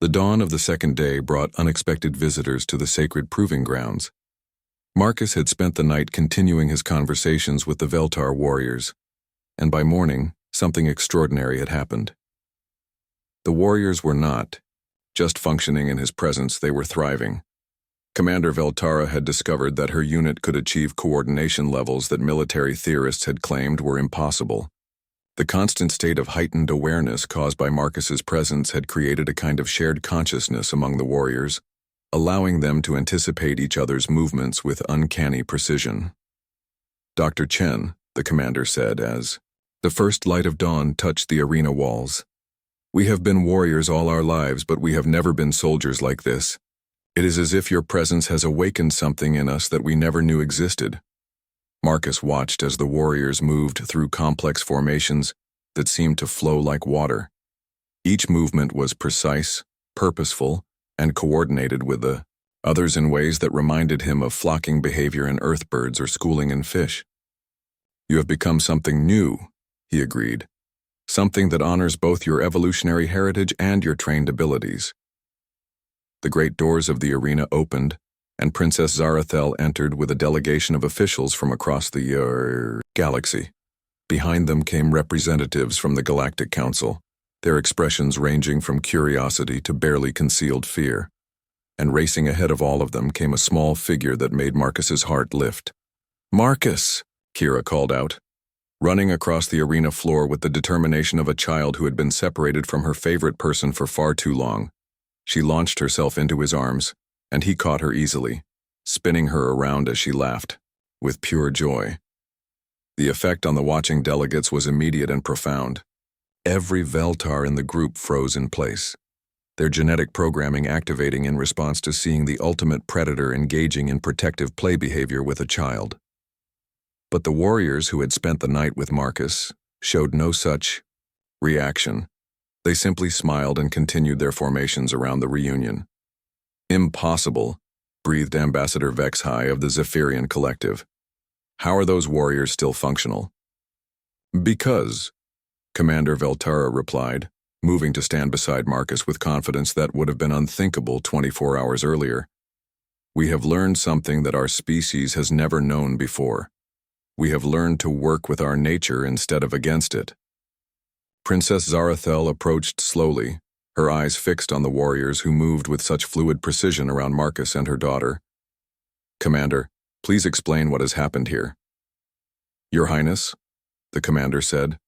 The dawn of the second day brought unexpected visitors to the sacred proving grounds. Marcus had spent the night continuing his conversations with the Veltar warriors, and by morning, something extraordinary had happened. The warriors were not just functioning in his presence, they were thriving. Commander Veltara had discovered that her unit could achieve coordination levels that military theorists had claimed were impossible. The constant state of heightened awareness caused by Marcus's presence had created a kind of shared consciousness among the warriors, allowing them to anticipate each other's movements with uncanny precision. Dr. Chen, the commander said as the first light of dawn touched the arena walls. We have been warriors all our lives, but we have never been soldiers like this. It is as if your presence has awakened something in us that we never knew existed. Marcus watched as the warriors moved through complex formations that seemed to flow like water. Each movement was precise, purposeful, and coordinated with the others in ways that reminded him of flocking behavior in earthbirds or schooling in fish. You have become something new, he agreed. Something that honors both your evolutionary heritage and your trained abilities. The great doors of the arena opened, and Princess Zarathel entered with a delegation of officials from across the galaxy. Behind them came representatives from the Galactic Council, their expressions ranging from curiosity to barely concealed fear. And racing ahead of all of them came a small figure that made Marcus's heart lift. "Marcus!" Kira called out, running across the arena floor with the determination of a child who had been separated from her favorite person for far too long. She launched herself into his arms, and he caught her easily, spinning her around as she laughed, with pure joy. The effect on the watching delegates was immediate and profound. Every Veltar in the group froze in place, their genetic programming activating in response to seeing the ultimate predator engaging in protective play behavior with a child. But the warriors who had spent the night with Marcus showed no such reaction. They simply smiled and continued their formations around the reunion. "Impossible," breathed Ambassador Vexhai of the Zephyrian Collective. "How are those warriors still functional?" "Because," Commander Veltara replied, moving to stand beside Marcus with confidence that would have been unthinkable 24 hours earlier. "We have learned something that our species has never known before. We have learned to work with our nature instead of against it." Princess Zarathel approached slowly, her eyes fixed on the warriors who moved with such fluid precision around Marcus and her daughter. "Commander, please explain what has happened here." "Your Highness," the commander said,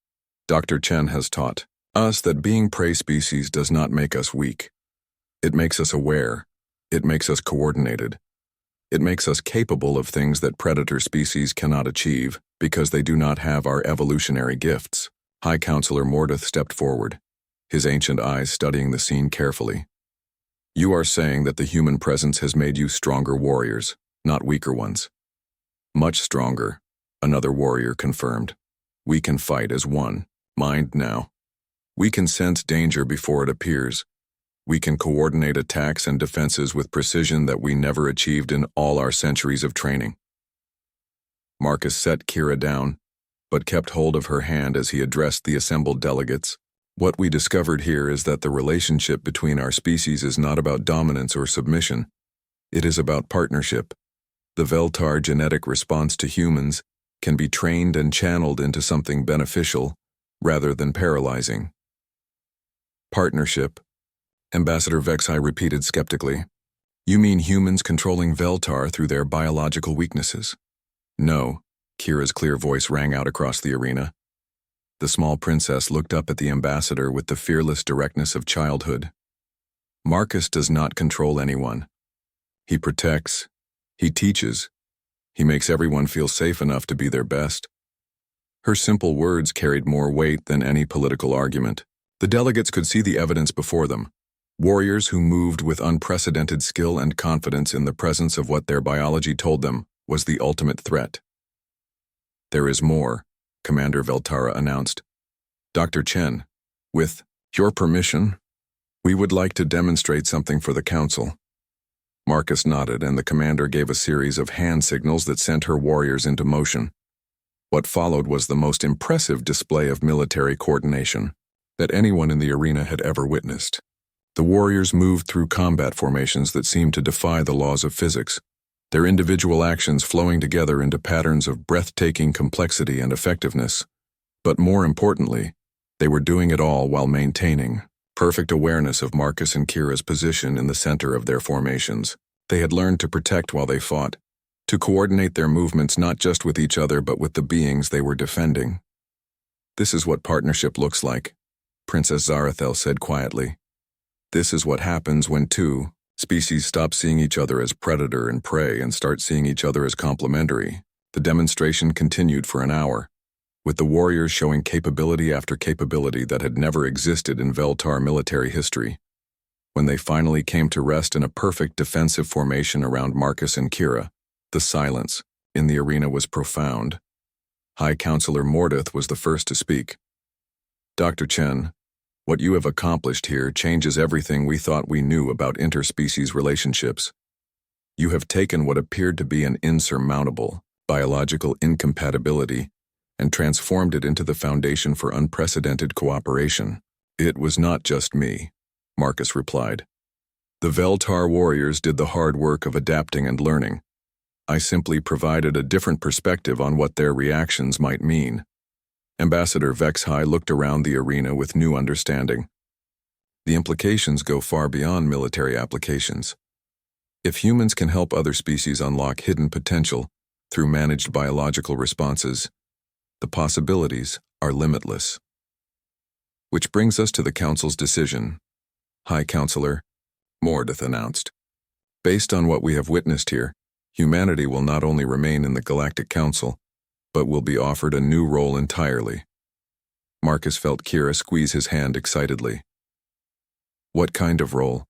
"Dr. Chen has taught us that being prey species does not make us weak. It makes us aware. It makes us coordinated. It makes us capable of things that predator species cannot achieve because they do not have our evolutionary gifts." High Counselor Mordeth stepped forward, his ancient eyes studying the scene carefully. "You are saying that the human presence has made you stronger warriors, not weaker ones." "Much stronger," another warrior confirmed. "We can fight as one, mind now. We can sense danger before it appears. We can coordinate attacks and defenses with precision that we never achieved in all our centuries of training." Marcus set Kira down, but kept hold of her hand as he addressed the assembled delegates. "What we discovered here is that the relationship between our species is not about dominance or submission. It is about partnership. The Veltar genetic response to humans can be trained and channeled into something beneficial, rather than paralyzing." "Partnership," Ambassador Vexhai repeated skeptically. "You mean humans controlling Veltar through their biological weaknesses?" "No," Kira's clear voice rang out across the arena. The small princess looked up at the ambassador with the fearless directness of childhood. "Marcus does not control anyone. He protects. He teaches. He makes everyone feel safe enough to be their best." Her simple words carried more weight than any political argument. The delegates could see the evidence before them. Warriors who moved with unprecedented skill and confidence in the presence of what their biology told them was the ultimate threat. "There is more," Commander Veltara announced. "Dr. Chen, with your permission, we would like to demonstrate something for the Council." Marcus nodded, and the commander gave a series of hand signals that sent her warriors into motion. What followed was the most impressive display of military coordination that anyone in the arena had ever witnessed. The warriors moved through combat formations that seemed to defy the laws of physics, their individual actions flowing together into patterns of breathtaking complexity and effectiveness. But more importantly, they were doing it all while maintaining perfect awareness of Marcus and Kira's position in the center of their formations. They had learned to protect while they fought, to coordinate their movements not just with each other but with the beings they were defending. "This is what partnership looks like," Princess Zarathel said quietly. "This is what happens when two species stop seeing each other as predator and prey and start seeing each other as complementary." The demonstration continued for an hour, with the warriors showing capability after capability that had never existed in Veltar military history. When they finally came to rest in a perfect defensive formation around Marcus and Kira, the silence in the arena was profound. High Counselor Mordeth was the first to speak. "Dr. Chen, what you have accomplished here changes everything we thought we knew about interspecies relationships. You have taken what appeared to be an insurmountable biological incompatibility and transformed it into the foundation for unprecedented cooperation." "It was not just me," Marcus replied. "The Veltar warriors did the hard work of adapting and learning. I simply provided a different perspective on what their reactions might mean." Ambassador Vexhai looked around the arena with new understanding. "The implications go far beyond military applications. If humans can help other species unlock hidden potential through managed biological responses, the possibilities are limitless." "Which brings us to the Council's decision," High Counselor Mordeth announced. "Based on what we have witnessed here, humanity will not only remain in the Galactic Council, but will be offered a new role entirely." Marcus felt Kira squeeze his hand excitedly. "What kind of role?"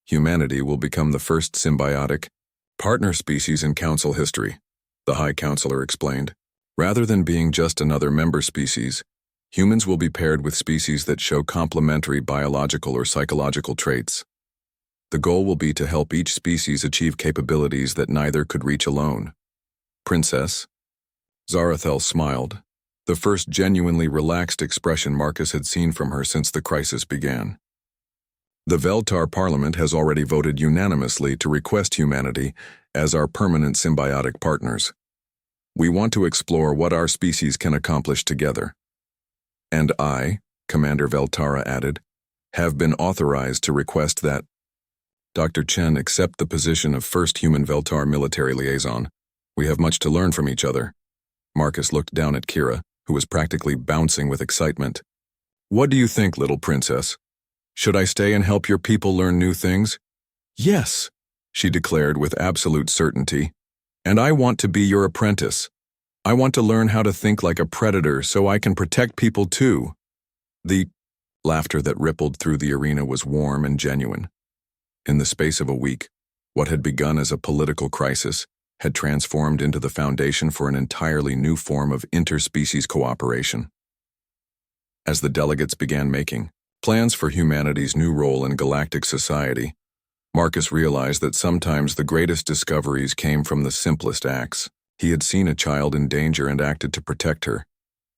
"Humanity will become the first symbiotic partner species in Council history," the High Counselor explained. "Rather than being just another member species, humans will be paired with species that show complementary biological or psychological traits. The goal will be to help each species achieve capabilities that neither could reach alone." "Princess?" Zarathel smiled, the first genuinely relaxed expression Marcus had seen from her since the crisis began. "The Veltar Parliament has already voted unanimously to request humanity as our permanent symbiotic partners. We want to explore what our species can accomplish together. And I," Commander Veltara added, "have been authorized to request that Dr. Chen accept the position of first human Veltar military liaison. We have much to learn from each other." Marcus looked down at Kira, who was practically bouncing with excitement. "What do you think, little princess? Should I stay and help your people learn new things?" "Yes," she declared with absolute certainty. "And I want to be your apprentice. I want to learn how to think like a predator so I can protect people too." The laughter that rippled through the arena was warm and genuine. In the space of a week, what had begun as a political crisis had transformed into the foundation for an entirely new form of interspecies cooperation. As the delegates began making plans for humanity's new role in galactic society, Marcus realized that sometimes the greatest discoveries came from the simplest acts. He had seen a child in danger and acted to protect her.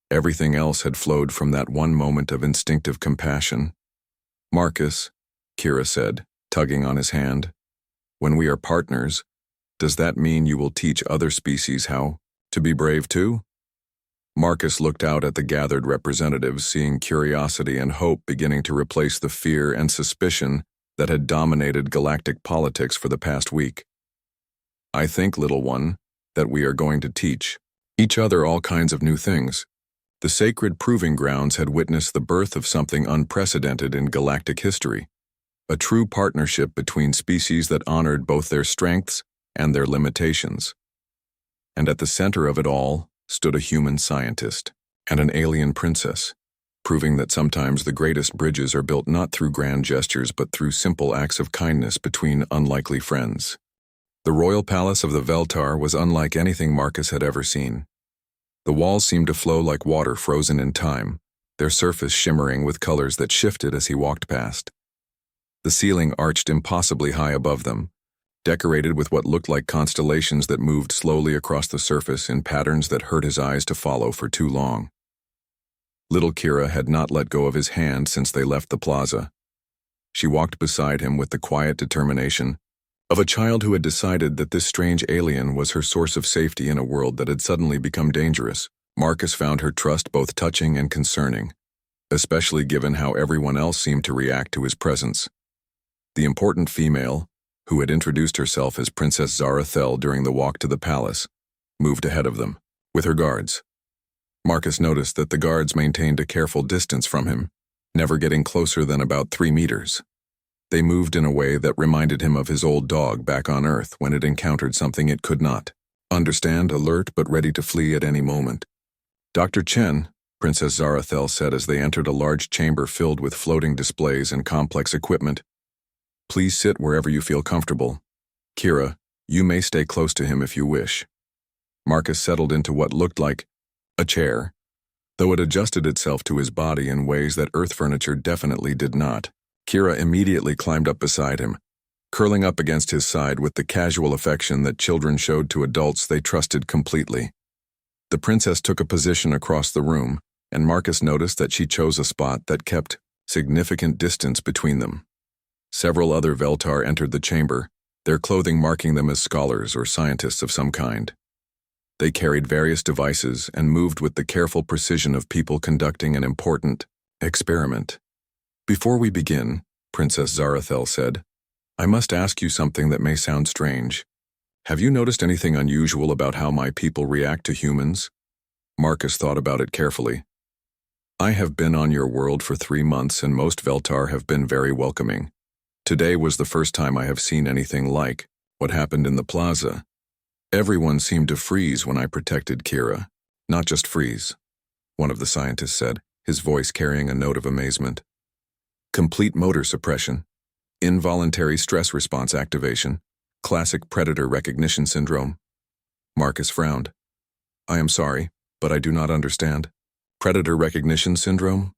Everything else had flowed from that one moment of instinctive compassion. "Marcus," Kira said, tugging on his hand, "when we are partners, does that mean you will teach other species how to be brave too?" Marcus looked out at the gathered representatives, seeing curiosity and hope beginning to replace the fear and suspicion that had dominated galactic politics for the past week. "I think, little one, that we are going to teach each other all kinds of new things." The sacred proving grounds had witnessed the birth of something unprecedented in galactic history, a true partnership between species that honored both their strengths and their limitations. And at the center of it all stood a human scientist and an alien princess, proving that sometimes the greatest bridges are built not through grand gestures but through simple acts of kindness between unlikely friends. The royal palace of the Veltar was unlike anything Marcus had ever seen. The walls seemed to flow like water frozen in time, their surface shimmering with colors that shifted as he walked past. The ceiling arched impossibly high above them, decorated with what looked like constellations that moved slowly across the surface in patterns that hurt his eyes to follow for too long. Little Kira had not let go of his hand since they left the plaza. She walked beside him with the quiet determination of a child who had decided that this strange alien was her source of safety in a world that had suddenly become dangerous. Marcus found her trust both touching and concerning, especially given how everyone else seemed to react to his presence. The important female, who had introduced herself as Princess Zarathel during the walk to the palace, moved ahead of them, with her guards. Marcus noticed that the guards maintained a careful distance from him, never getting closer than about 3 meters. They moved in a way that reminded him of his old dog back on Earth when it encountered something it could not understand, alert but ready to flee at any moment. "Dr. Chen," Princess Zarathel said as they entered a large chamber filled with floating displays and complex equipment. "Please sit wherever you feel comfortable. Kira, you may stay close to him if you wish." Marcus settled into what looked like a chair, though it adjusted itself to his body in ways that Earth furniture definitely did not. Kira immediately climbed up beside him, curling up against his side with the casual affection that children showed to adults they trusted completely. The princess took a position across the room, and Marcus noticed that she chose a spot that kept significant distance between them. Several other Veltar entered the chamber, their clothing marking them as scholars or scientists of some kind. They carried various devices and moved with the careful precision of people conducting an important experiment. "Before we begin," Princess Zarathel said, "I must ask you something that may sound strange. Have you noticed anything unusual about how my people react to humans?" Marcus thought about it carefully. "I have been on your world for 3 months and most Veltar have been very welcoming. Today was the first time I have seen anything like what happened in the plaza. Everyone seemed to freeze when I protected Kira." "Not just freeze," one of the scientists said, his voice carrying a note of amazement. "Complete motor suppression, involuntary stress response activation, classic predator recognition syndrome." Marcus frowned. "I am sorry, but I do not understand." "Predator recognition syndrome?"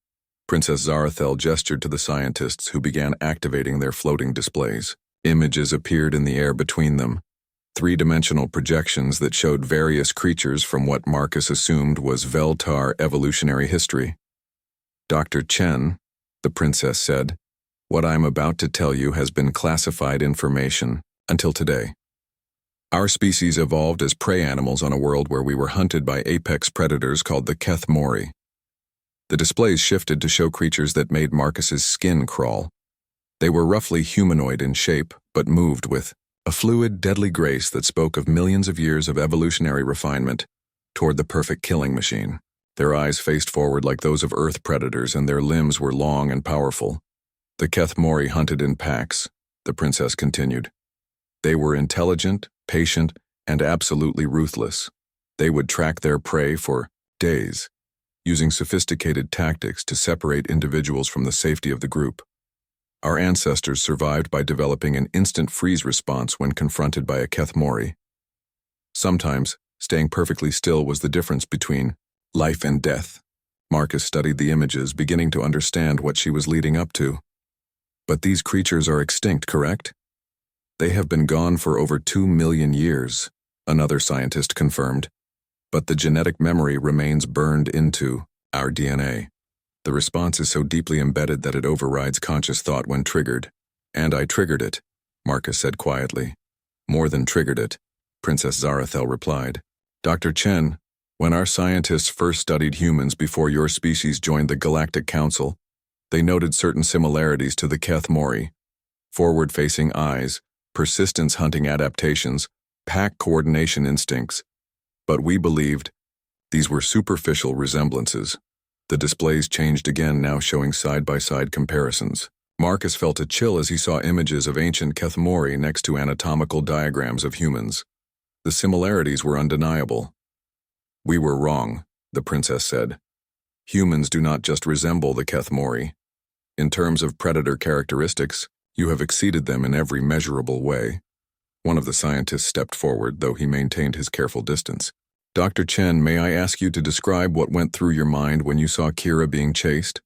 Princess Zarathel gestured to the scientists who began activating their floating displays. Images appeared in the air between them, 3-dimensional projections that showed various creatures from what Marcus assumed was Veltar evolutionary history. "Dr. Chen," the princess said, "what I am about to tell you has been classified information until today. Our species evolved as prey animals on a world where we were hunted by apex predators called the Keth Mori." The displays shifted to show creatures that made Marcus's skin crawl. They were roughly humanoid in shape, but moved with a fluid, deadly grace that spoke of millions of years of evolutionary refinement toward the perfect killing machine. Their eyes faced forward like those of Earth predators, and their limbs were long and powerful. "The Keth Mori hunted in packs," the princess continued. "They were intelligent, patient, and absolutely ruthless. They would track their prey for days, using sophisticated tactics to separate individuals from the safety of the group. Our ancestors survived by developing an instant freeze response when confronted by a Keth Mori. Sometimes, staying perfectly still was the difference between life and death." Marcus studied the images, beginning to understand what she was leading up to. "But these creatures are extinct, correct?" "They have been gone for over 2 million years, another scientist confirmed. "But the genetic memory remains burned into our DNA. The response is so deeply embedded that it overrides conscious thought when triggered. And I triggered it," Marcus said quietly. "More than triggered it," Princess Zarathel replied. "Dr. Chen, when our scientists first studied humans before your species joined the Galactic Council, they noted certain similarities to the Keth Mori: forward-facing eyes, persistence hunting adaptations, pack coordination instincts. But we believed these were superficial resemblances." The displays changed again, now showing side-by-side comparisons. Marcus felt a chill as he saw images of ancient Keth Mori next to anatomical diagrams of humans. The similarities were undeniable. "We were wrong," the princess said. "Humans do not just resemble the Keth Mori. In terms of predator characteristics, you have exceeded them in every measurable way." One of the scientists stepped forward, though he maintained his careful distance. "Dr. Chen, may I ask you to describe what went through your mind when you saw Kira being chased?"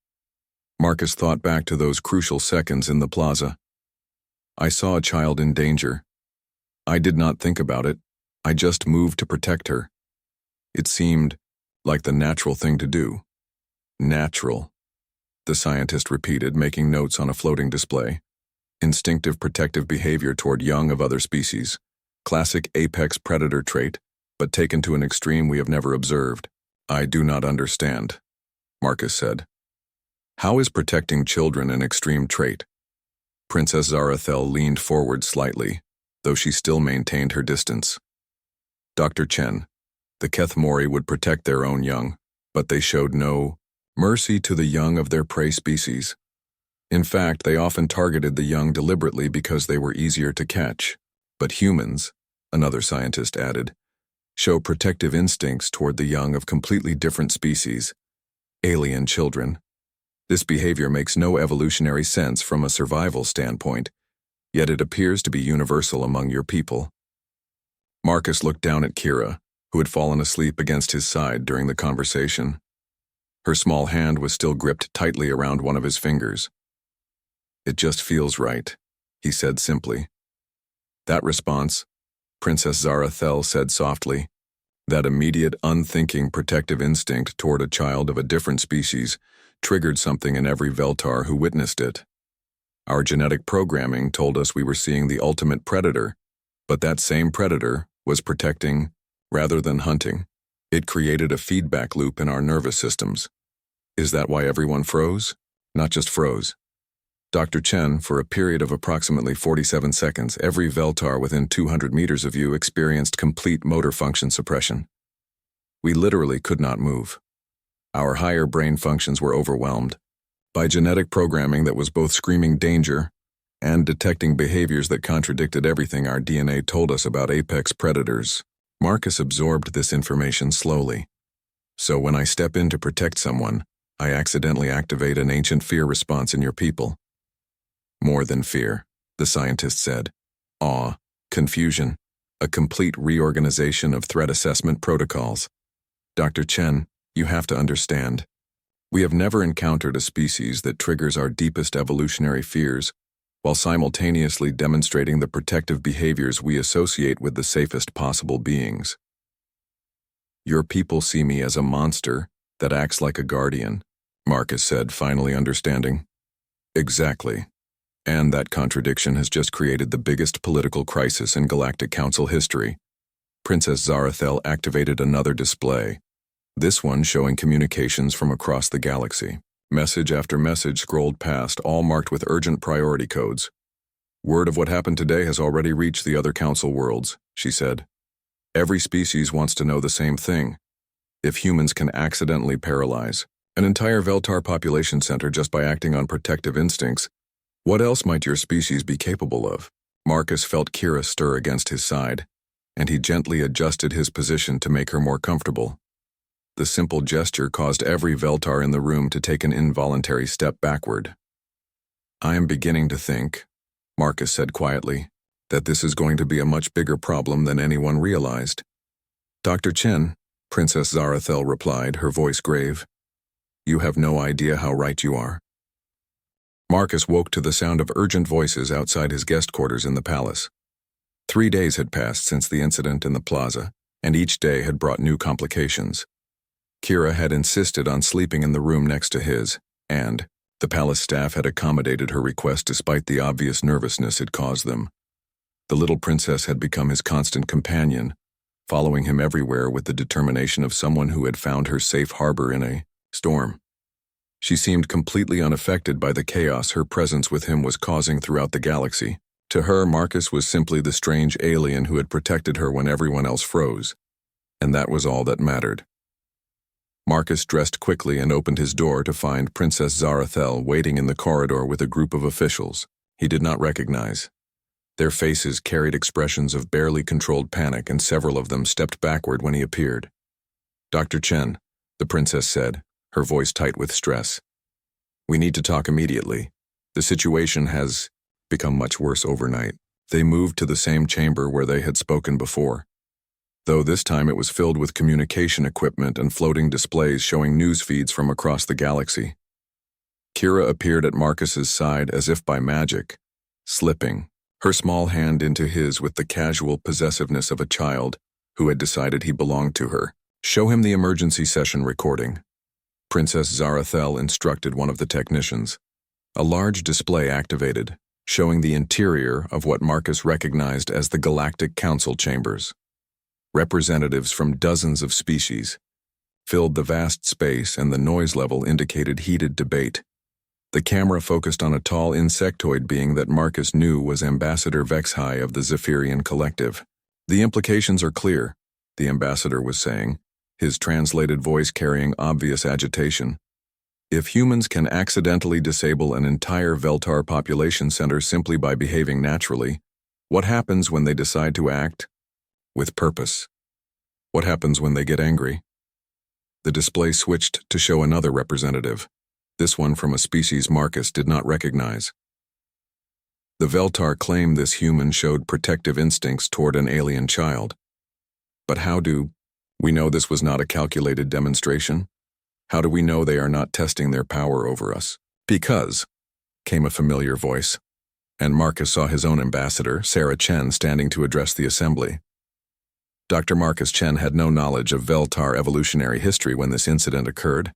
Marcus thought back to those crucial seconds in the plaza. "I saw a child in danger. I did not think about it. I just moved to protect her. It seemed like the natural thing to do." Natural. the scientist repeated, making notes on a floating display. Instinctive protective behavior toward young of other species. Classic apex predator trait, but taken to an extreme we have never observed. I do not understand, Marcus said. How is protecting children an extreme trait? Princess Zarathel leaned forward slightly, though she still maintained her distance. Dr. Chen, the Keth Mori would protect their own young, but they showed no mercy to the young of their prey species. In fact, they often targeted the young deliberately because they were easier to catch. But humans, another scientist added, show protective instincts toward the young of completely different species, alien children. This behavior makes no evolutionary sense from a survival standpoint, yet it appears to be universal among your people. Marcus looked down at Kira, who had fallen asleep against his side during the conversation. Her small hand was still gripped tightly around one of his fingers. It just feels right, he said simply. That response, Princess Zarathel said softly, that immediate, unthinking protective instinct toward a child of a different species triggered something in every Veltar who witnessed it. Our genetic programming told us we were seeing the ultimate predator, but that same predator was protecting rather than hunting. It created a feedback loop in our nervous systems. Is that why everyone froze? Not just froze. Dr. Chen, for a period of approximately 47 seconds, every Veltar within 200 meters of you experienced complete motor function suppression. We literally could not move. Our higher brain functions were overwhelmed by genetic programming that was both screaming danger and detecting behaviors that contradicted everything our DNA told us about apex predators. Marcus absorbed this information slowly. So when I step in to protect someone, I accidentally activate an ancient fear response in your people. More than fear, the scientist said. Awe, confusion, a complete reorganization of threat assessment protocols. Dr. Chen, you have to understand. We have never encountered a species that triggers our deepest evolutionary fears while simultaneously demonstrating the protective behaviors we associate with the safest possible beings. Your people see me as a monster that acts like a guardian, Marcus said, finally understanding. Exactly. And that contradiction has just created the biggest political crisis in Galactic Council history. Princess Zarathel activated another display, this one showing communications from across the galaxy. Message after message scrolled past, all marked with urgent priority codes. Word of what happened today has already reached the other council worlds, she said. Every species wants to know the same thing. If humans can accidentally paralyze an entire Veltar population center just by acting on protective instincts, what else might your species be capable of? Marcus felt Kira stir against his side, and he gently adjusted his position to make her more comfortable. The simple gesture caused every Veltar in the room to take an involuntary step backward. I am beginning to think, Marcus said quietly, that this is going to be a much bigger problem than anyone realized. Dr. Chen, Princess Zarathel replied, her voice grave. You have no idea how right you are. Marcus woke to the sound of urgent voices outside his guest quarters in the palace. 3 days had passed since the incident in the plaza, and each day had brought new complications. Kira had insisted on sleeping in the room next to his, and the palace staff had accommodated her request despite the obvious nervousness it caused them. The little princess had become his constant companion, following him everywhere with the determination of someone who had found her safe harbor in a storm. She seemed completely unaffected by the chaos her presence with him was causing throughout the galaxy. To her, Marcus was simply the strange alien who had protected her when everyone else froze, and that was all that mattered. Marcus dressed quickly and opened his door to find Princess Zarathel waiting in the corridor with a group of officials he did not recognize. Their faces carried expressions of barely controlled panic, and several of them stepped backward when he appeared. Dr. Chen, the princess said, her voice tight with stress. We need to talk immediately. The situation has become much worse overnight. They moved to the same chamber where they had spoken before, though this time it was filled with communication equipment and floating displays showing news feeds from across the galaxy. Kira appeared at Marcus's side as if by magic, slipping her small hand into his with the casual possessiveness of a child who had decided he belonged to her. Show him the emergency session recording. Princess Zarathel instructed one of the technicians. A large display activated, showing the interior of what Marcus recognized as the Galactic Council chambers. Representatives from dozens of species filled the vast space, and the noise level indicated heated debate. The camera focused on a tall insectoid being that Marcus knew was Ambassador Vexhai of the Zephyrian Collective. "The implications are clear," the ambassador was saying, his translated voice carrying obvious agitation. "If humans can accidentally disable an entire Veltar population center simply by behaving naturally, what happens when they decide to act with purpose? What happens when they get angry?" The display switched to show another representative, this one from a species Marcus did not recognize. The Veltar claimed this human showed protective instincts toward an alien child. But how do we know this was not a calculated demonstration? How do we know they are not testing their power over us? "Because," came a familiar voice, and Marcus saw his own ambassador, Sarah Chen, standing to address the assembly. Dr. Marcus Chen had no knowledge of Veltar evolutionary history when this incident occurred.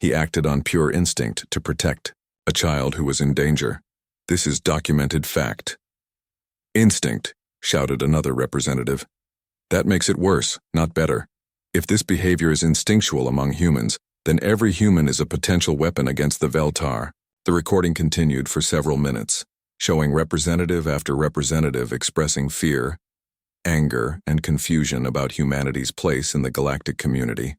He acted on pure instinct to protect a child who was in danger. "This is documented fact." "Instinct," shouted another representative. "That makes it worse, not better. If this behavior is instinctual among humans, then every human is a potential weapon against the Veltar." The recording continued for several minutes, showing representative after representative expressing fear, anger, and confusion about humanity's place in the galactic community.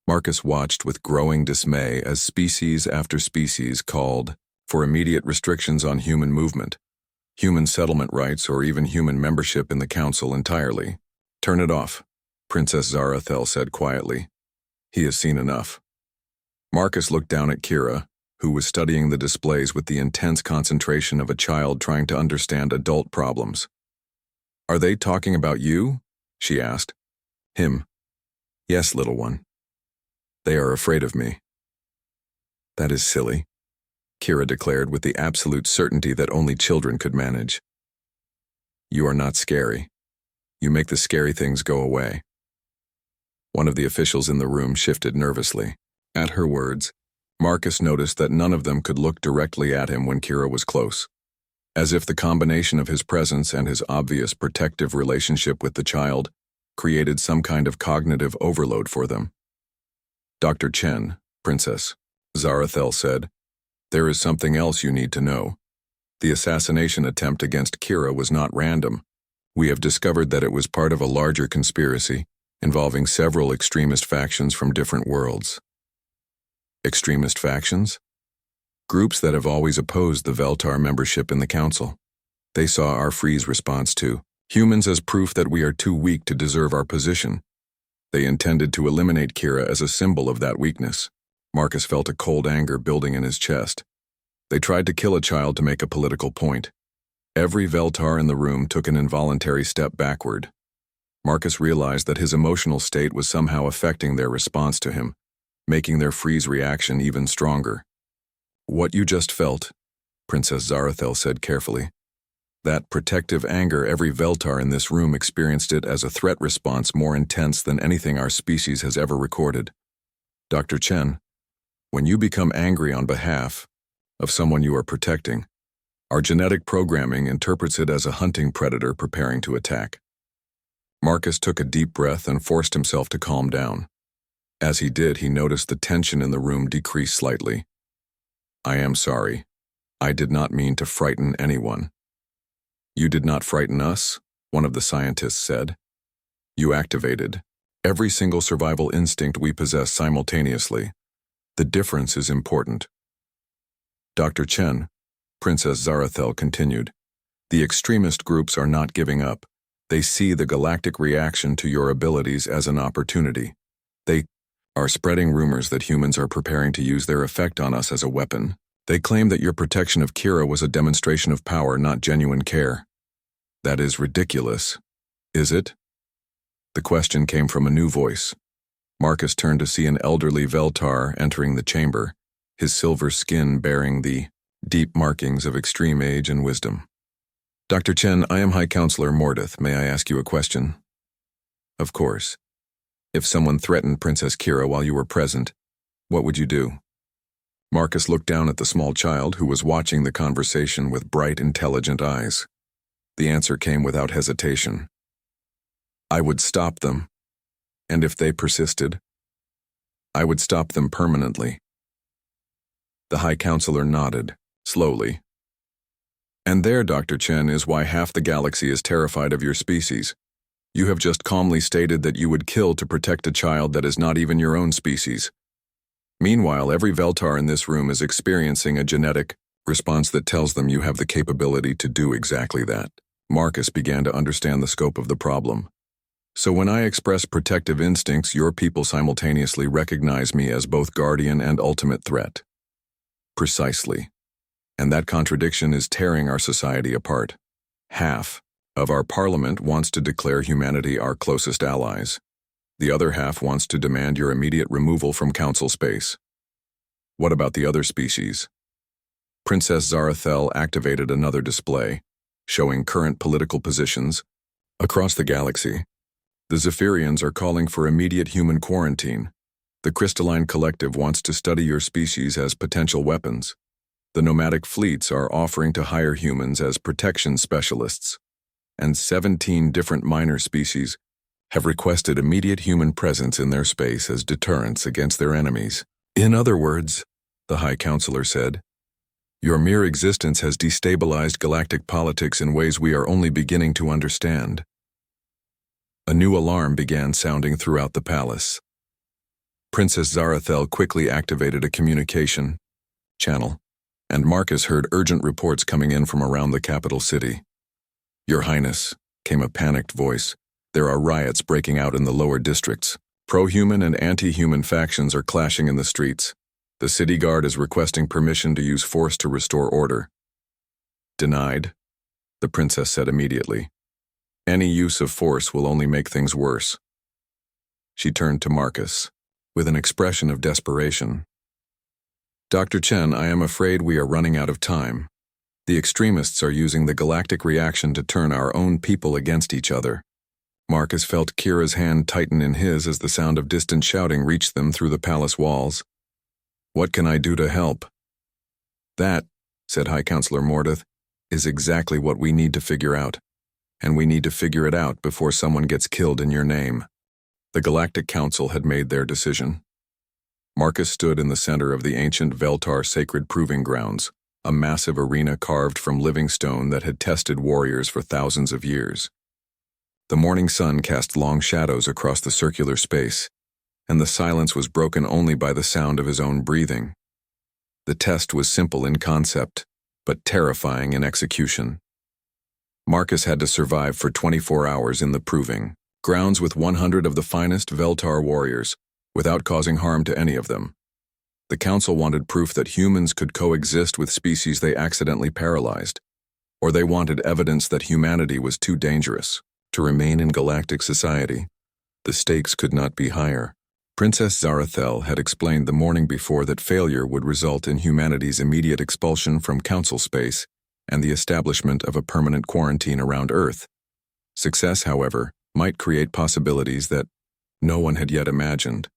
Marcus watched with growing dismay as species after species called for immediate restrictions on human movement, human settlement rights, or even human membership in the council entirely. "Turn it off," Princess Zarathel said quietly. "He has seen enough." Marcus looked down at Kira, who was studying the displays with the intense concentration of a child trying to understand adult problems. "Are they talking about you?" she asked. "Him. Yes, little one. They are afraid of me." "That is silly," Kira declared with the absolute certainty that only children could manage. "You are not scary. You make the scary things go away." One of the officials in the room shifted nervously. At her words, Marcus noticed that none of them could look directly at him when Kira was close, as if the combination of his presence and his obvious protective relationship with the child created some kind of cognitive overload for them. "Dr. Chen, Princess," Zarathel said, "there is something else you need to know. The assassination attempt against Kira was not random. We have discovered that it was part of a larger conspiracy involving several extremist factions from different worlds." "Extremist factions?" "Groups that have always opposed the Veltar membership in the council. They saw our freeze response to humans as proof that we are too weak to deserve our position. They intended to eliminate Kira as a symbol of that weakness." Marcus felt a cold anger building in his chest. They tried to kill a child to make a political point. Every Veltar in the room took an involuntary step backward. Marcus realized that his emotional state was somehow affecting their response to him, making their freeze reaction even stronger. "What you just felt," Princess Zarathel said carefully. "That protective anger, every Veltar in this room experienced it as a threat response more intense than anything our species has ever recorded. Dr. Chen, when you become angry on behalf of someone you are protecting, our genetic programming interprets it as a hunting predator preparing to attack." Marcus took a deep breath and forced himself to calm down. As he did, he noticed the tension in the room decrease slightly. "I am sorry. I did not mean to frighten anyone." "You did not frighten us," one of the scientists said. "You activated every single survival instinct we possess simultaneously. The difference is important." "Dr. Chen," Princess Zarathel continued, "the extremist groups are not giving up. They see the galactic reaction to your abilities as an opportunity. They are spreading rumors that humans are preparing to use their effect on us as a weapon. They claim that your protection of Kira was a demonstration of power, not genuine care." "That is ridiculous. Is it?" The question came from a new voice. Marcus turned to see an elderly Veltar entering the chamber, his silver skin bearing the deep markings of extreme age and wisdom. "Dr. Chen, I am High Counselor Mordeth. May I ask you a question?" "Of course. If someone threatened Princess Kira while you were present, What would you do? Marcus looked down at the small child who was watching the conversation with bright, intelligent eyes. The answer came without hesitation. I would stop them. And if they persisted, I would stop them permanently. The High Counselor nodded, slowly. And there, Dr. Chen, is why half the galaxy is terrified of your species. You have just calmly stated that you would kill to protect a child that is not even your own species. Meanwhile, every Veltar in this room is experiencing a genetic response that tells them you have the capability to do exactly that. Marcus began to understand the scope of the problem. So when I express protective instincts, your people simultaneously recognize me as both guardian and ultimate threat. Precisely. And that contradiction is tearing our society apart. Half of our parliament wants to declare humanity our closest allies. The other half wants to demand your immediate removal from council space. What about the other species? Princess Zarathel activated another display, showing current political positions across the galaxy. The Zephyrians are calling for immediate human quarantine. The Crystalline Collective wants to study your species as potential weapons. The nomadic fleets are offering to hire humans as protection specialists. And 17 different minor species have requested immediate human presence in their space as deterrence against their enemies. In other words, the High Counselor said, your mere existence has destabilized galactic politics in ways we are only beginning to understand. A new alarm began sounding throughout the palace. Princess Zarathel quickly activated a communication channel, and Marcus heard urgent reports coming in from around the capital city. Your Highness, came a panicked voice. There are riots breaking out in the lower districts. Pro-human and anti-human factions are clashing in the streets. The city guard is requesting permission to use force to restore order. Denied, the princess said immediately. Any use of force will only make things worse. She turned to Marcus, with an expression of desperation. Dr. Chen, I am afraid we are running out of time. The extremists are using the galactic reaction to turn our own people against each other. Marcus felt Kira's hand tighten in his as the sound of distant shouting reached them through the palace walls. What can I do to help? That, said High Counselor Mordeth, is exactly what we need to figure out. And we need to figure it out before someone gets killed in your name. The Galactic Council had made their decision. Marcus stood in the center of the ancient Veltar sacred proving grounds, a massive arena carved from living stone that had tested warriors for thousands of years. The morning sun cast long shadows across the circular space, and the silence was broken only by the sound of his own breathing. The test was simple in concept, but terrifying in execution. Marcus had to survive for 24 hours in the proving grounds with 100 of the finest Veltar warriors, without causing harm to any of them. The council wanted proof that humans could coexist with species they accidentally paralyzed, or they wanted evidence that humanity was too dangerous to remain in galactic society. The stakes could not be higher. Princess Zarathel had explained the morning before that failure would result in humanity's immediate expulsion from council space and the establishment of a permanent quarantine around Earth. Success, however, might create possibilities that no one had yet imagined.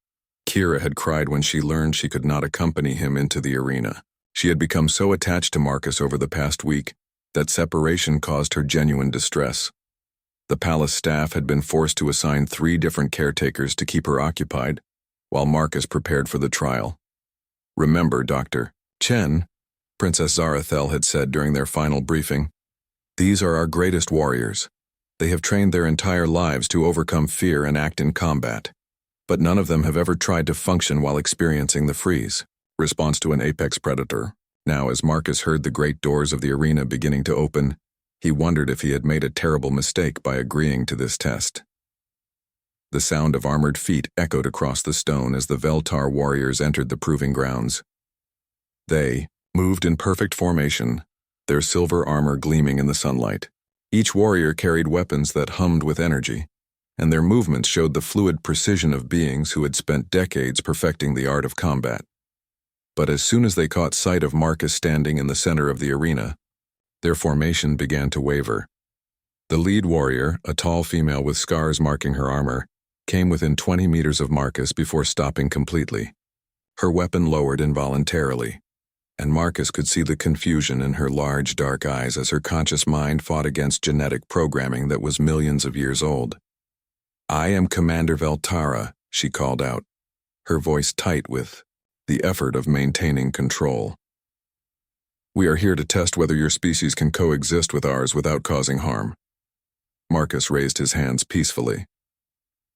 Kira had cried when she learned she could not accompany him into the arena. She had become so attached to Marcus over the past week that separation caused her genuine distress. The palace staff had been forced to assign 3 different caretakers to keep her occupied, while Marcus prepared for the trial. Remember, Dr. Chen, Princess Zarathel had said during their final briefing, these are our greatest warriors. They have trained their entire lives to overcome fear and act in combat, but none of them have ever tried to function while experiencing the freeze. Response to an apex predator. Now, as Marcus heard the great doors of the arena beginning to open, he wondered if he had made a terrible mistake by agreeing to this test. The sound of armored feet echoed across the stone as the Veltar warriors entered the proving grounds. They moved in perfect formation, their silver armor gleaming in the sunlight. Each warrior carried weapons that hummed with energy, and their movements showed the fluid precision of beings who had spent decades perfecting the art of combat. But as soon as they caught sight of Marcus standing in the center of the arena, their formation began to waver. The lead warrior, a tall female with scars marking her armor, came within 20 meters of Marcus before stopping completely. Her weapon lowered involuntarily, and Marcus could see the confusion in her large, dark eyes as her conscious mind fought against genetic programming that was millions of years old. "I am Commander Veltara," she called out, her voice tight with the effort of maintaining control. "We are here to test whether your species can coexist with ours without causing harm." Marcus raised his hands peacefully.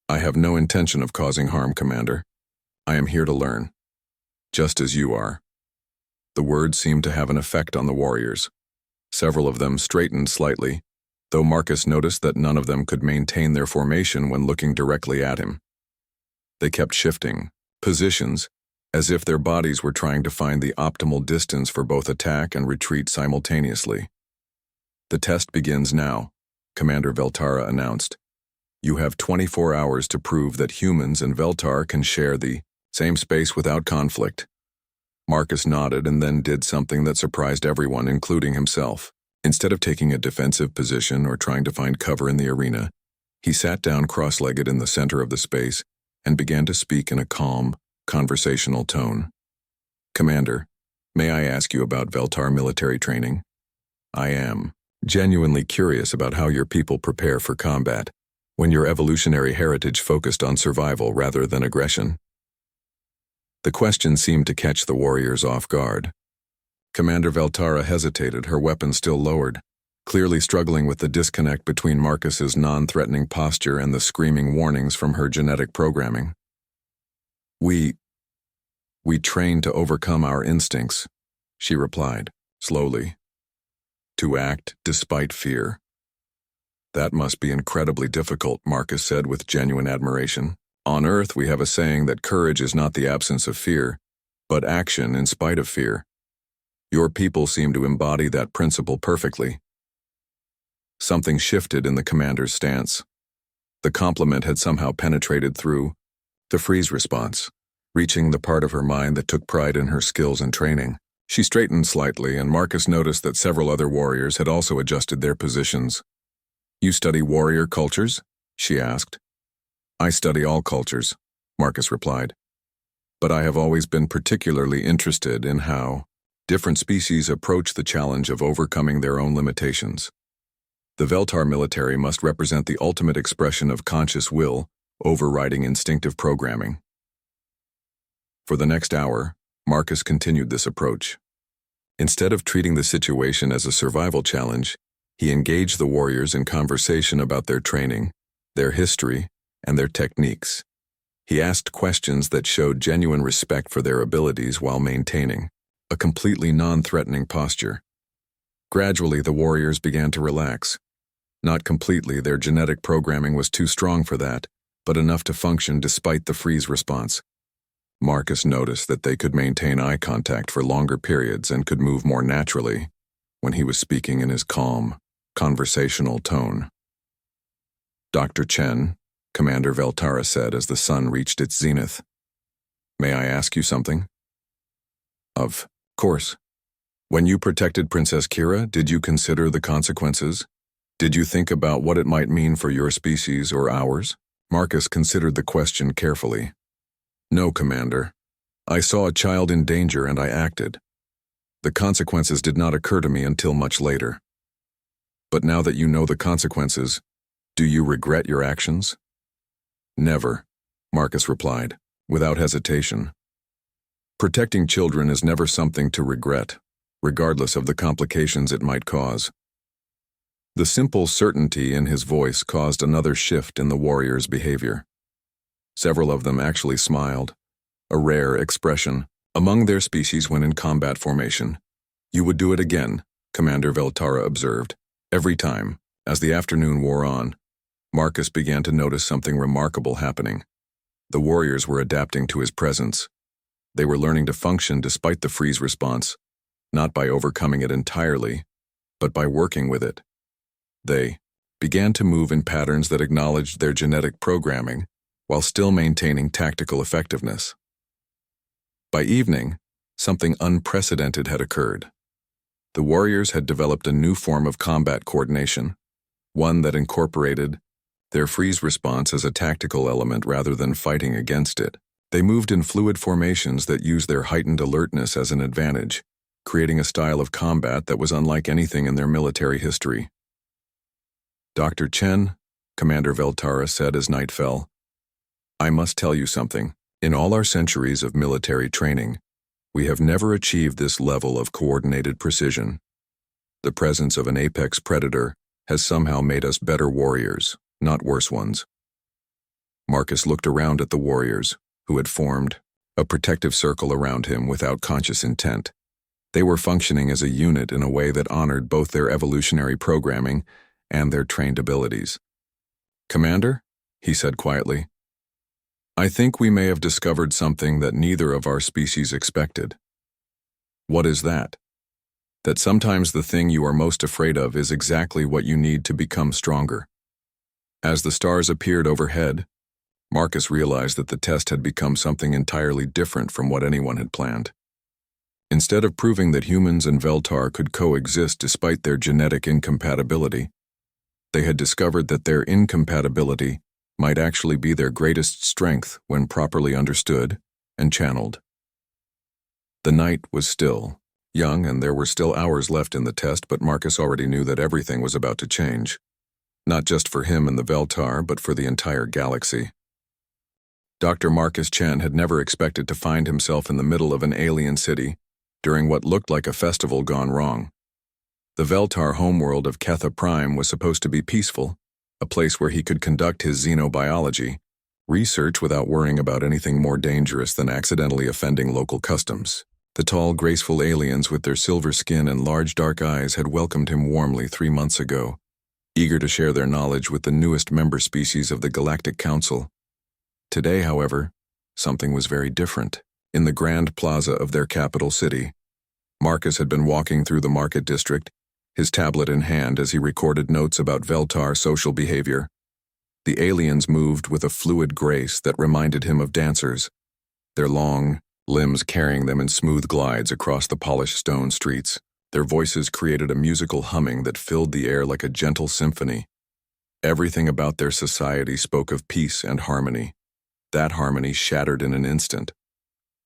"I have no intention of causing harm, Commander. I am here to learn, just as you are." The words seemed to have an effect on the warriors. Several of them straightened slightly, though Marcus noticed that none of them could maintain their formation when looking directly at him. They kept shifting positions, as if their bodies were trying to find the optimal distance for both attack and retreat simultaneously. "The test begins now," Commander Veltara announced. "You have 24 hours to prove that humans and Veltar can share the same space without conflict." Marcus nodded and then did something that surprised everyone, including himself. Instead of taking a defensive position or trying to find cover in the arena, he sat down cross-legged in the center of the space and began to speak in a calm, conversational tone. "Commander, may I ask you about Veltar military training? I am genuinely curious about how your people prepare for combat when your evolutionary heritage focused on survival rather than aggression." The question seemed to catch the warriors off guard. Commander Veltara hesitated, her weapon still lowered, clearly struggling with the disconnect between Marcus's non-threatening posture and the screaming warnings from her genetic programming. We train to overcome our instincts," she replied, slowly. "To act despite fear." "That must be incredibly difficult," Marcus said with genuine admiration. "On Earth, we have a saying that courage is not the absence of fear, but action in spite of fear. Your people seem to embody that principle perfectly." Something shifted in the commander's stance. The compliment had somehow penetrated through the freeze response, reaching the part of her mind that took pride in her skills and training. She straightened slightly, and Marcus noticed that several other warriors had also adjusted their positions. "You study warrior cultures?" she asked. "I study all cultures," Marcus replied. "But I have always been particularly interested in how different species approach the challenge of overcoming their own limitations. The Veltar military must represent the ultimate expression of conscious will, overriding instinctive programming." For the next hour, Marcus continued this approach. Instead of treating the situation as a survival challenge, he engaged the warriors in conversation about their training, their history, and their techniques. He asked questions that showed genuine respect for their abilities while maintaining a completely non-threatening posture. Gradually, the warriors began to relax. Not completely, their genetic programming was too strong for that, but enough to function despite the freeze response. Marcus noticed that they could maintain eye contact for longer periods and could move more naturally when he was speaking in his calm, conversational tone. "Dr. Chen," Commander Veltara said as the sun reached its zenith, "may I ask you something?" "Of course. When you protected Princess Kira, did you consider the consequences? Did you think about what it might mean for your species or ours?" Marcus considered the question carefully. "No, Commander. I saw a child in danger and I acted. The consequences did not occur to me until much later." "But now that you know the consequences, do you regret your actions?" "Never," Marcus replied, without hesitation. Protecting children is never something to regret, regardless of the complications it might cause. The simple certainty in his voice caused another shift in the warriors' behavior. Several of them actually smiled, a rare expression among their species when in combat formation. "You would do it again," Commander Veltara observed. Every time, as the afternoon wore on, Marcus began to notice something remarkable happening. The warriors were adapting to his presence. They were learning to function despite the freeze response, not by overcoming it entirely, but by working with it. They began to move in patterns that acknowledged their genetic programming while still maintaining tactical effectiveness. By evening, something unprecedented had occurred. The warriors had developed a new form of combat coordination, one that incorporated their freeze response as a tactical element rather than fighting against it. They moved in fluid formations that used their heightened alertness as an advantage, creating a style of combat that was unlike anything in their military history. "Dr. Chen," Commander Veltara said as night fell, "I must tell you something. In all our centuries of military training, we have never achieved this level of coordinated precision. The presence of an apex predator has somehow made us better warriors, not worse ones." Marcus looked around at the warriors, who had formed a protective circle around him without conscious intent. They were functioning as a unit in a way that honored both their evolutionary programming and their trained abilities. "Commander," he said quietly, "I think we may have discovered something that neither of our species expected." "What is that?" "That sometimes the thing you are most afraid of is exactly what you need to become stronger." As the stars appeared overhead, Marcus realized that the test had become something entirely different from what anyone had planned. Instead of proving that humans and Veltar could coexist despite their genetic incompatibility, they had discovered that their incompatibility might actually be their greatest strength when properly understood and channeled. The night was still, young, and there were still hours left in the test, but Marcus already knew that everything was about to change. Not just for him and the Veltar, but for the entire galaxy. Dr. Marcus Chen had never expected to find himself in the middle of an alien city during what looked like a festival gone wrong. The Veltar homeworld of Ketha Prime was supposed to be peaceful, a place where he could conduct his xenobiology, research without worrying about anything more dangerous than accidentally offending local customs. The tall, graceful aliens with their silver skin and large dark eyes had welcomed him warmly 3 months ago, eager to share their knowledge with the newest member species of the Galactic Council. Today, however, something was very different. In the grand plaza of their capital city, Marcus had been walking through the market district, his tablet in hand as he recorded notes about Veltar social behavior. The aliens moved with a fluid grace that reminded him of dancers, their long limbs carrying them in smooth glides across the polished stone streets. Their voices created a musical humming that filled the air like a gentle symphony. Everything about their society spoke of peace and harmony. That harmony shattered in an instant.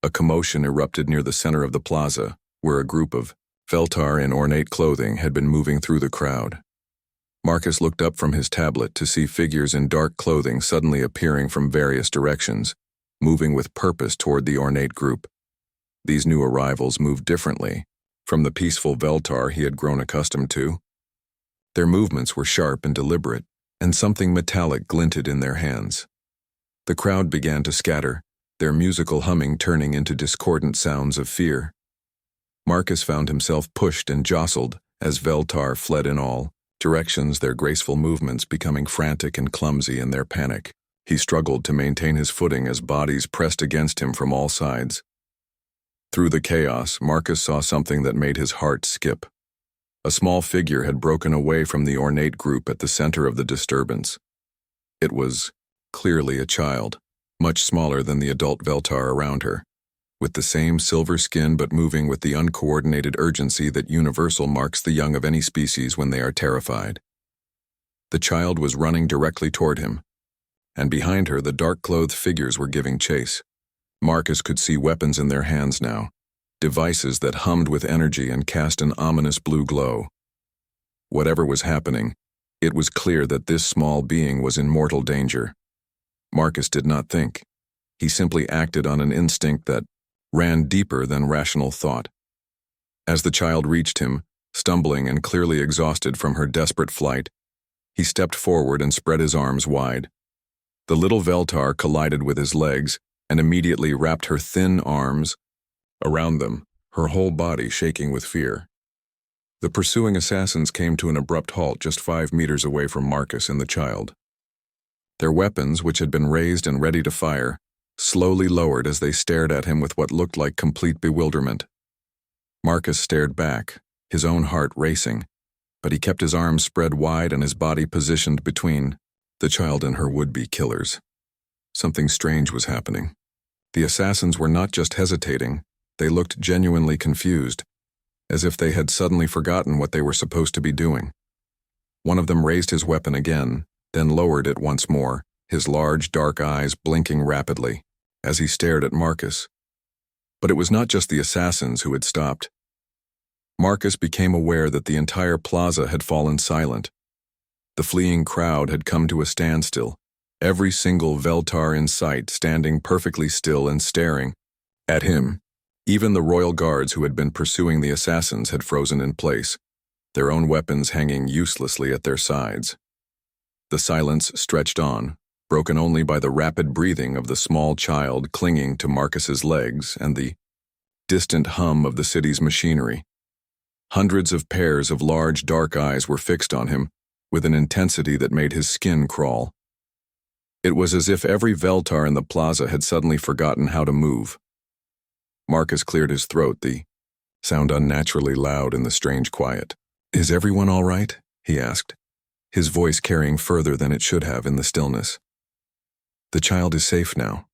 A commotion erupted near the center of the plaza, where a group of Veltar in ornate clothing had been moving through the crowd. Marcus looked up from his tablet to see figures in dark clothing suddenly appearing from various directions, moving with purpose toward the ornate group. These new arrivals moved differently from the peaceful Veltar he had grown accustomed to. Their movements were sharp and deliberate, and something metallic glinted in their hands. The crowd began to scatter, their musical humming turning into discordant sounds of fear. Marcus found himself pushed and jostled as Veltar fled in all directions, their graceful movements becoming frantic and clumsy in their panic. He struggled to maintain his footing as bodies pressed against him from all sides. Through the chaos, Marcus saw something that made his heart skip. A small figure had broken away from the ornate group at the center of the disturbance. It was clearly a child, much smaller than the adult Veltar around her, with the same silver skin but moving with the uncoordinated urgency that universal marks the young of any species when they are terrified. The child was running directly toward him, and behind her the dark-clothed figures were giving chase. Marcus could see weapons in their hands now, devices that hummed with energy and cast an ominous blue glow. Whatever was happening, it was clear that this small being was in mortal danger. Marcus did not think. He simply acted on an instinct that ran deeper than rational thought. As the child reached him, stumbling and clearly exhausted from her desperate flight, he stepped forward and spread his arms wide. The little Veltar collided with his legs and immediately wrapped her thin arms around them, her whole body shaking with fear. The pursuing assassins came to an abrupt halt just 5 meters away from Marcus and the child. Their weapons, which had been raised and ready to fire, slowly lowered as they stared at him with what looked like complete bewilderment. Marcus stared back, his own heart racing, but he kept his arms spread wide and his body positioned between the child and her would-be killers. Something strange was happening. The assassins were not just hesitating, they looked genuinely confused, as if they had suddenly forgotten what they were supposed to be doing. One of them raised his weapon again, then lowered it once more, his large, dark eyes blinking rapidly. as he stared at Marcus. But it was not just the assassins who had stopped. Marcus became aware that the entire plaza had fallen silent. The fleeing crowd had come to a standstill, every single Veltar in sight standing perfectly still and staring at him. Even the royal guards who had been pursuing the assassins had frozen in place, their own weapons hanging uselessly at their sides. The silence stretched on, broken only by the rapid breathing of the small child clinging to Marcus's legs and the distant hum of the city's machinery. Hundreds of pairs of large dark eyes were fixed on him, with an intensity that made his skin crawl. It was as if every Veltar in the plaza had suddenly forgotten how to move. Marcus cleared his throat, the sound unnaturally loud in the strange quiet. "Is everyone all right?" he asked, his voice carrying further than it should have in the stillness. "The child is safe now."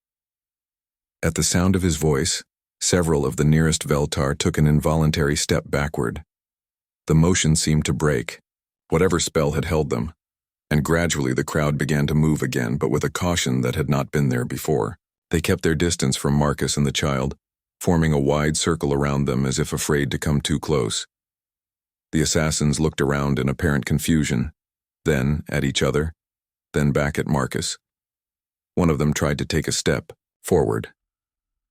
At the sound of his voice, several of the nearest Veltar took an involuntary step backward. The motion seemed to break, whatever spell had held them, and gradually the crowd began to move again, but with a caution that had not been there before. They kept their distance from Marcus and the child, forming a wide circle around them as if afraid to come too close. The assassins looked around in apparent confusion, then at each other, then back at Marcus. One of them tried to take a step forward,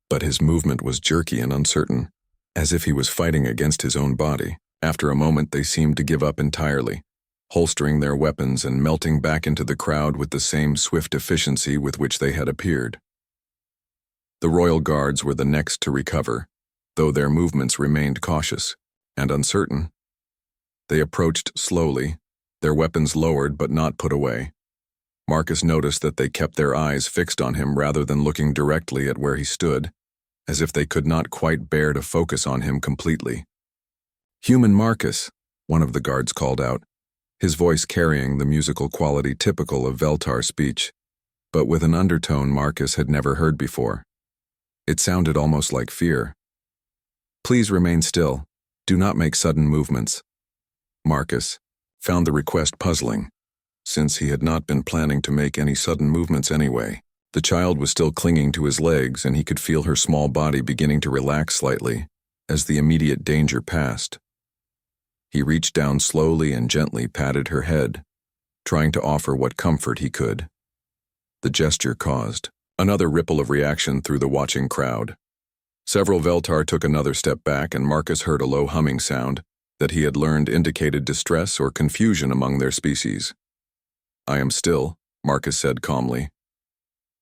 but his movement was jerky and uncertain, as if he was fighting against his own body. After a moment, they seemed to give up entirely, holstering their weapons and melting back into the crowd with the same swift efficiency with which they had appeared. The royal guards were the next to recover, though their movements remained cautious and uncertain. They approached slowly, their weapons lowered but not put away. Marcus noticed that they kept their eyes fixed on him rather than looking directly at where he stood, as if they could not quite bear to focus on him completely. "Human Marcus," one of the guards called out, his voice carrying the musical quality typical of Veltar speech, but with an undertone Marcus had never heard before. It sounded almost like fear. "Please remain still. Do not make sudden movements." Marcus found the request puzzling, since he had not been planning to make any sudden movements anyway. The child was still clinging to his legs, and he could feel her small body beginning to relax slightly as the immediate danger passed. He reached down slowly and gently patted her head, trying to offer what comfort he could. The gesture caused another ripple of reaction through the watching crowd. Several Veltar took another step back, and Marcus heard a low humming sound that he had learned indicated distress or confusion among their species. "I am still," Marcus said calmly.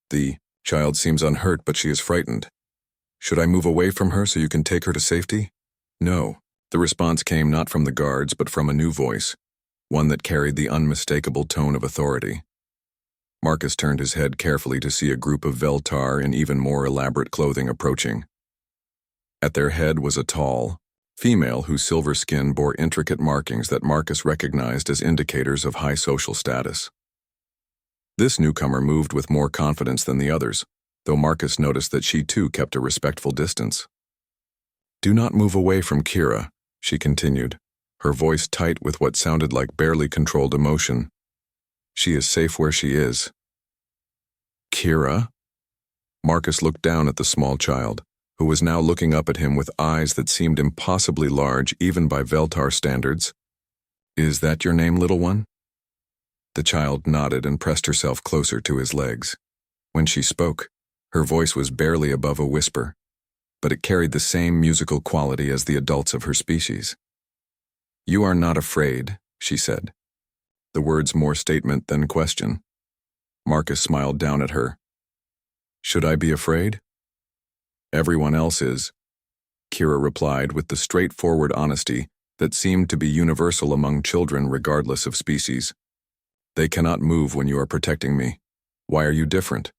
"The child seems unhurt, but she is frightened. Should I move away from her so you can take her to safety?" "No." The response came not from the guards, but from a new voice, one that carried the unmistakable tone of authority. Marcus turned his head carefully to see a group of Veltar in even more elaborate clothing approaching. At their head was a tall female whose silver skin bore intricate markings that Marcus recognized as indicators of high social status. This newcomer moved with more confidence than the others, though Marcus noticed that she too kept a respectful distance. "Do not move away from Kira," she continued, her voice tight with what sounded like barely controlled emotion. "She is safe where she is." "Kira?" Marcus looked down at the small child, who was now looking up at him with eyes that seemed impossibly large even by Veltar standards. "Is that your name, little one?" The child nodded and pressed herself closer to his legs. When she spoke, her voice was barely above a whisper, but it carried the same musical quality as the adults of her species. "You are not afraid," she said, the words more statement than question. Marcus smiled down at her. "Should I be afraid?" "Everyone else is," Kira replied with the straightforward honesty that seemed to be universal among children regardless of species. "They cannot move when you are protecting me. Why are you different?"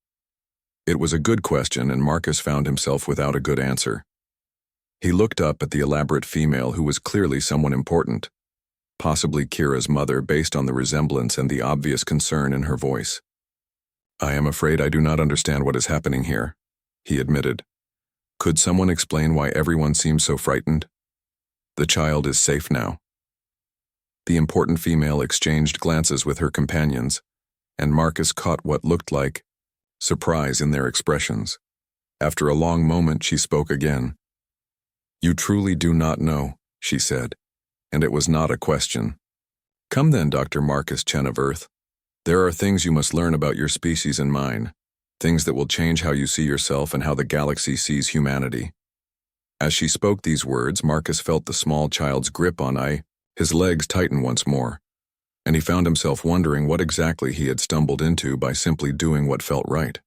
It was a good question, and Marcus found himself without a good answer. He looked up at the elaborate female who was clearly someone important, possibly Kira's mother based on the resemblance and the obvious concern in her voice. "I am afraid I do not understand what is happening here," he admitted. "Could someone explain why everyone seems so frightened?" "The child is safe now." The important female exchanged glances with her companions, and Marcus caught what looked like surprise in their expressions. After a long moment, she spoke again. "You truly do not know," she said, and it was not a question. "Come then, Dr. Marcus Chen of Earth. There are things you must learn about your species and mine, things that will change how you see yourself and how the galaxy sees humanity." As she spoke these words, Marcus felt the small child's grip on his legs tighten once more, and he found himself wondering what exactly he had stumbled into by simply doing what felt right.